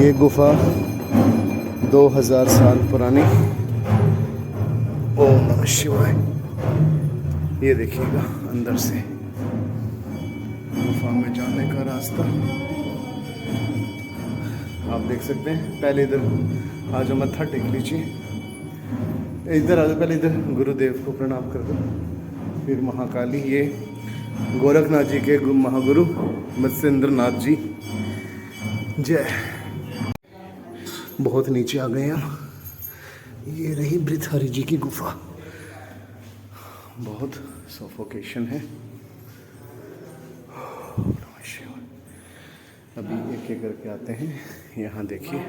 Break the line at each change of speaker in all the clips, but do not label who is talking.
ये गुफा 2000 साल पुरानी। ओम नमः शिवाय। ये देखिएगा अंदर से गुफा में जाने का रास्ता आप देख सकते हैं। पहले इधर आ जाओ, मत्था टेक लीजिए। इधर आ जाओ, पहले इधर गुरुदेव को प्रणाम कर दो, फिर महाकाली। ये गोरखनाथ जी के महागुरु मत्स्येंद्र नाथ जी। जय। बहुत नीचे आ गए हम। ये रही भृतहरि जी की गुफा। बहुत सफोकेशन है। अभी एक एक करके आते हैं। यहाँ देखिए,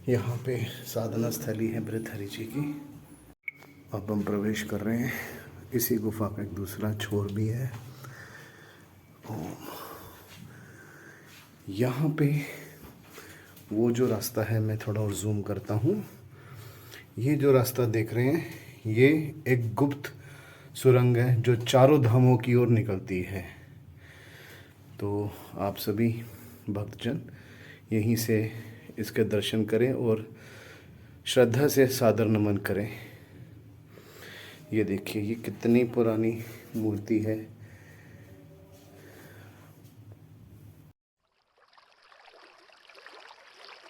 यहाँ पे साधना स्थली है भृतहरि जी की। अब हम प्रवेश कर रहे हैं। इसी गुफा का एक दूसरा छोर भी है। यहाँ पे वो जो रास्ता है, मैं थोड़ा और जूम करता हूँ। ये जो रास्ता देख रहे हैं, ये एक गुप्त सुरंग है जो चारों धामों की ओर निकलती है। तो आप सभी भक्तजन यहीं से इसके दर्शन करें और श्रद्धा से सादर नमन करें। ये देखिए, ये कितनी पुरानी मूर्ति है।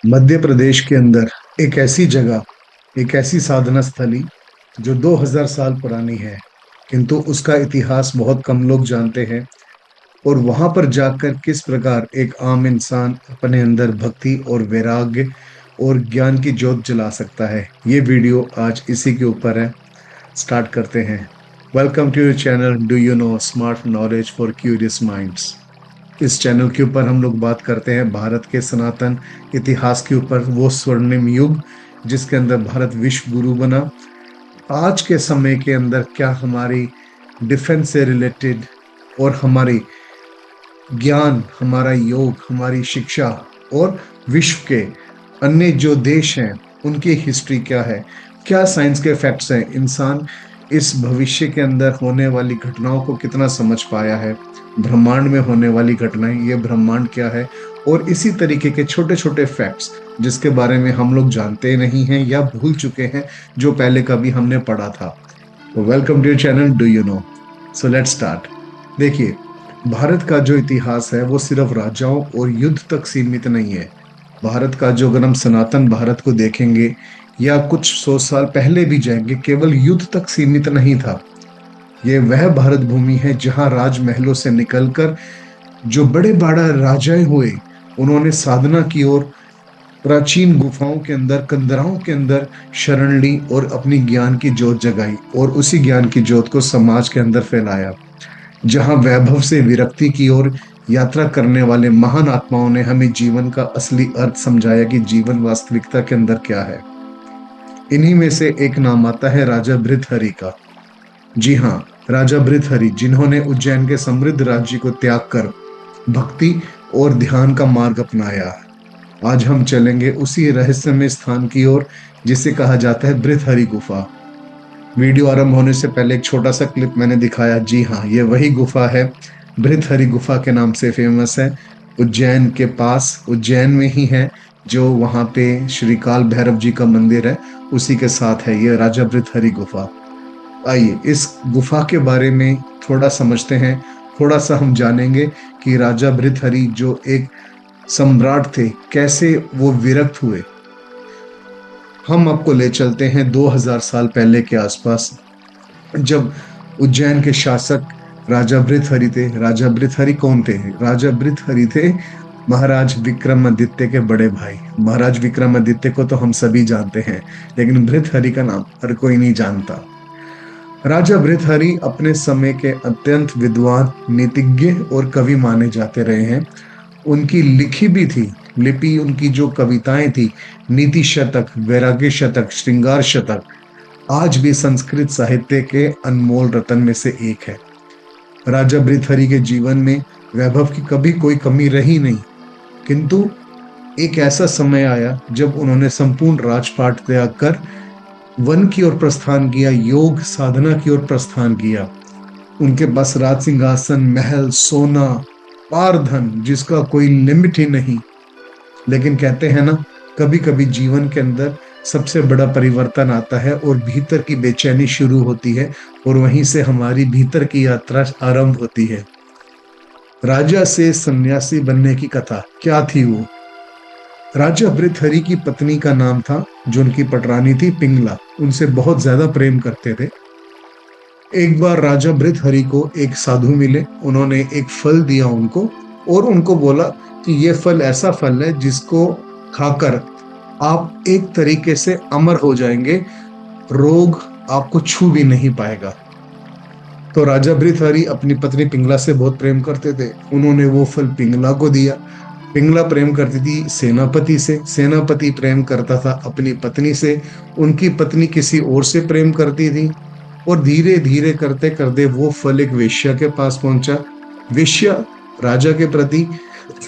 मध्य प्रदेश के अंदर एक ऐसी जगह, एक ऐसी साधना स्थली जो 2000 साल पुरानी है, किंतु उसका इतिहास बहुत कम लोग जानते हैं। और वहां पर जाकर किस प्रकार एक आम इंसान अपने अंदर भक्ति और वैराग्य और ज्ञान की ज्योत जला सकता है, ये वीडियो आज इसी के ऊपर है। स्टार्ट करते हैं। Welcome to your channel do you know smart knowledge for curious minds. इस चैनल के ऊपर हम लोग बात करते हैं भारत के सनातन इतिहास के ऊपर, वो स्वर्णिम युग जिसके अंदर भारत विश्व गुरु बना। आज के समय के अंदर क्या हमारी डिफेंस से रिलेटेड और हमारी ज्ञान, हमारा योग, हमारी शिक्षा और विश्व के अन्य जो देश हैं उनकी हिस्ट्री क्या है, क्या साइंस के फैक्ट्स हैं, इंसान इस भविष्य के अंदर होने वाली घटनाओं को कितना समझ पाया है, ब्रह्मांड में होने वाली घटनाएं, ये ब्रह्मांड क्या है, और इसी तरीके के छोटे छोटे फैक्ट्स जिसके बारे में हम लोग जानते नहीं हैं या भूल चुके हैं, जो पहले कभी हमने पढ़ा था। Welcome to your channel do you know. So let's start. देखिए, भारत का जो इतिहास है वो सिर्फ राजाओं और युद्ध तक सीमित नहीं है। भारत का जो अगर हम सनातन भारत को देखेंगे या कुछ 100 साल पहले भी जाएंगे, केवल युद्ध तक सीमित नहीं था। ये वह भारत भूमि है जहां राजमहलों से निकलकर जो बड़े बड़ा राजाएं हुए, उन्होंने साधना की और प्राचीन गुफाओं के अंदर, कंदराओं के अंदर शरण ली और अपनी ज्ञान की ज्योत जगाई और उसी ज्ञान की ज्योत को समाज के अंदर फैलाया। जहां वैभव से विरक्ति की ओर यात्रा करने वाले महान आत्माओं ने हमें जीवन का असली अर्थ समझाया कि जीवन वास्तविकता के अंदर क्या है। इन्हीं में से एक नाम आता है राजा भृतहरि का। जी हाँ, राजा भृतहरि, जिन्होंने उज्जैन के समृद्ध राज्य को त्याग कर भक्ति और ध्यान का मार्ग अपनाया। आज हम चलेंगे उसी रहस्यमय स्थान की ओर जिसे कहा जाता है भृतहरि गुफा। वीडियो आरंभ होने से पहले एक छोटा सा क्लिप मैंने दिखाया। जी हाँ, ये वही गुफा है, भृतहरि गुफा के नाम से फेमस है। उज्जैन के पास, उज्जैन में ही है, जो वहां पे श्री काल भैरव जी का मंदिर है, उसी के साथ है ये राजा भृतहरि गुफा। आइए इस गुफा के बारे में थोड़ा समझते हैं, थोड़ा सा हम जानेंगे कि राजा भृतहरि जो एक सम्राट थे, कैसे वो विरक्त हुए। हम आपको ले चलते हैं 2000 साल पहले के आसपास, जब उज्जैन के शासक राजा भृतहरि थे। राजा भृतहरि कौन थे? राजा भृतहरि थे महाराज विक्रमादित्य के बड़े भाई। महाराज विक्रमादित्य को तो हम सभी जानते हैं, लेकिन भृतहरि का नाम हर कोई नहीं जानता। राजा भृतहरि अपने समय के अत्यंत विद्वान, नीतिज्ञ और कवि माने जाते रहे हैं। उनकी लिखी भी थी लिपि, उनकी जो कविताएं थी, नीति शतक, वैराग्य शतक, श्रृंगार शतक, आज भी संस्कृत साहित्य के अनमोल रत्न में से एक है। राजा भृतहरि के जीवन में वैभव की कभी कोई कमी रही नहीं, किंतु एक ऐसा समय आया जब उन्होंने संपूर्ण राजपाट त्याग कर वन की ओर प्रस्थान किया, योग साधना की ओर प्रस्थान किया। उनके पास राज सिंहासन, महल, सोना, पार धन जिसका कोई लिमिट ही नहीं। लेकिन कहते हैं ना, कभी कभी जीवन के अंदर सबसे बड़ा परिवर्तन आता है और भीतर की बेचैनी शुरू होती है और वहीं से हमारी भीतर की यात्रा आरंभ होती है। राजा से सन्यासी बनने की कथा क्या थी वो? राजा भृतहरि की पत्नी का नाम था, जो उनकी पटरानी थी, पिंगला। उनसे बहुत ज्यादा प्रेम करते थे। एक बार राजा भृतहरि को एक साधु मिले। उन्होंने एक फल दिया उनको और उनको बोला कि ये फल ऐसा फल है जिसको खाकर आप एक तरीके से अमर हो जाएंगे, रोग आपको छू भी नहीं पाएगा। तो राजा भृतहरि अपनी पत्नी पिंगला से बहुत प्रेम करते थे। उन्होंने वो फल पिंगला को दिया। पिंगला प्रेम करती थी सेनापति से, सेनापति प्रेम करता था अपनी पत्नी से, उनकी पत्नी किसी और से प्रेम करती थी। और धीरे धीरे करते करते वो फल एक वेश्या के पास पहुंचा। वेश्या राजा के प्रति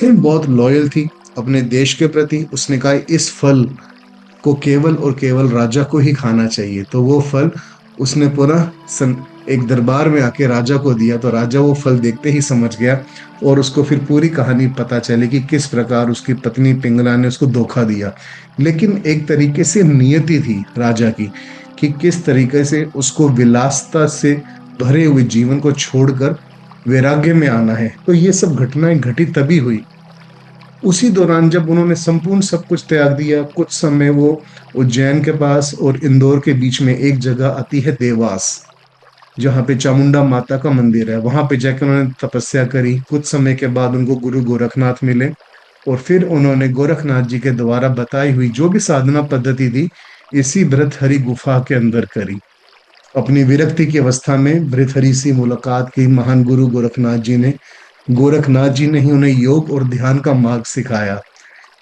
बहुत लॉयल थी, अपने देश के प्रति। उसने कहा इस फल को केवल और केवल राजा को ही खाना चाहिए। तो वो फल उसने एक दरबार में आके राजा को दिया। तो राजा वो फल देखते ही समझ गया और उसको फिर पूरी कहानी पता चली कि किस प्रकार उसकी पत्नी पिंगला ने उसको धोखा दिया। लेकिन एक तरीके से नियति थी राजा की कि किस तरीके से उसको विलासता से भरे हुए जीवन को छोड़कर वैराग्य में आना है। तो ये सब घटनाएं घटी तभी हुई। उसी दौरान जब उन्होंने संपूर्ण सब कुछ त्याग दिया, कुछ समय वो उज्जैन के पास और इंदौर के बीच में एक जगह आती है देवास, जहाँ पे चामुंडा माता का मंदिर है। वहां पे जाकर उन्होंने तपस्या करी। कुछ समय के बाद उनको गुरु गोरखनाथ मिले और फिर उन्होंने गोरखनाथ जी के द्वारा बताई हुई जो भी साधना पद्धति थी, इसी भृतहरि गुफा के अंदर करी। अपनी विरक्ति की अवस्था में भृतहरि से मुलाकात की महान गुरु गोरखनाथ जी ने। गोरखनाथ जी ने ही उन्हें योग और ध्यान का मार्ग सिखाया।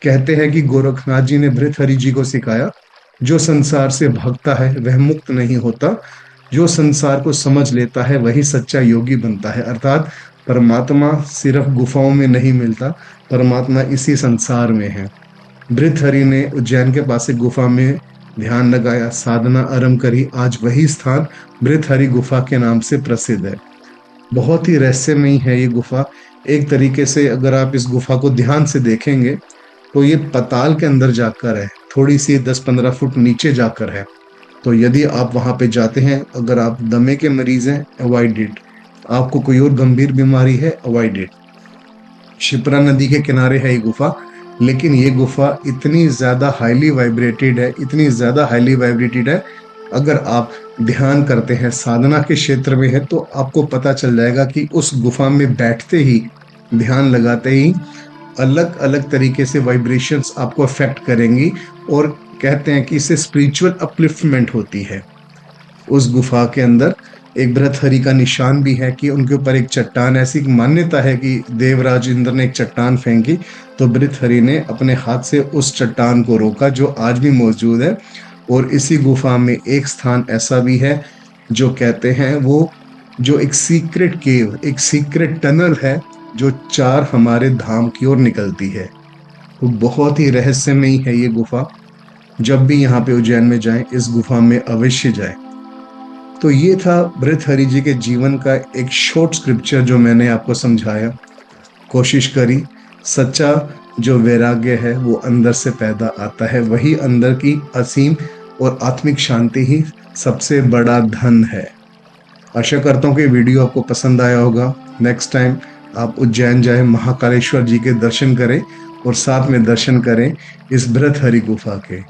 कहते हैं कि गोरखनाथ जी ने भृतहरि जी को सिखाया, जो संसार से भागता है वह मुक्त नहीं होता, जो संसार को समझ लेता है वही सच्चा योगी बनता है। अर्थात परमात्मा सिर्फ गुफाओं में नहीं मिलता, परमात्मा इसी संसार में है। भृतहरि ने उज्जैन के पास एक गुफा में ध्यान लगाया, साधना आरंभ करी। आज वही स्थान भृतहरि गुफा के नाम से प्रसिद्ध है। बहुत ही रहस्यमयी है ये गुफा। एक तरीके से अगर आप इस गुफा को ध्यान से देखेंगे तो ये पाताल के अंदर जाकर है, थोड़ी सी 10-15 फुट नीचे जाकर है। तो यदि आप वहां पे जाते हैं, अगर आप दमे के मरीज हैं, अवॉइड इट। आपको कोई और गंभीर बीमारी है, अवॉइड इट। शिप्रा नदी के किनारे है ये गुफा, लेकिन ये गुफा इतनी ज्यादा हाईली वाइब्रेटेड है, इतनी ज्यादा हाईली वाइब्रेटेड है। अगर आप ध्यान करते हैं, साधना के क्षेत्र में है, तो आपको पता चल जाएगा कि उस गुफा में बैठते ही, ध्यान लगाते ही अलग अलग तरीके से वाइब्रेशंस आपको अफेक्ट करेंगी। और कहते हैं कि इससे स्पिरिचुअल अपलिफ्टमेंट होती है। उस गुफा के अंदर एक भृतहरि का निशान भी है कि उनके ऊपर एक चट्टान, ऐसी मान्यता है कि देवराज इंद्र ने एक चट्टान फेंकी तो भृतहरि ने अपने हाथ से उस चट्टान को रोका, जो आज भी मौजूद है। और इसी गुफा में एक स्थान ऐसा भी है जो कहते हैं वो, जो एक सीक्रेट केव, एक सीक्रेट टनल है जो 4 हमारे धाम की ओर निकलती है। तो बहुत ही रहस्यमयी है ये गुफा। जब भी यहाँ पे उज्जैन में जाएं, इस गुफा में अवश्य जाएं। तो ये था भृतहरि जी के जीवन का एक शॉर्ट स्क्रिप्चर जो मैंने आपको समझाया। कोशिश करी, सच्चा जो वैराग्य है वो अंदर से पैदा आता है, वही अंदर की असीम और आत्मिक शांति ही सबसे बड़ा धन है। आशा करता हूँ कि वीडियो आपको पसंद आया होगा। नेक्स्ट टाइम आप उज्जैन जाएं, महाकालेश्वर जी के दर्शन करें और साथ में दर्शन करें इस भृतहरि गुफा के।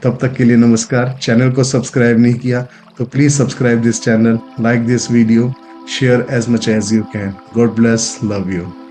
तब तक के लिए नमस्कार। चैनल को सब्सक्राइब नहीं किया तो please subscribe this channel, like this video, share as much as you can. God bless. Love you.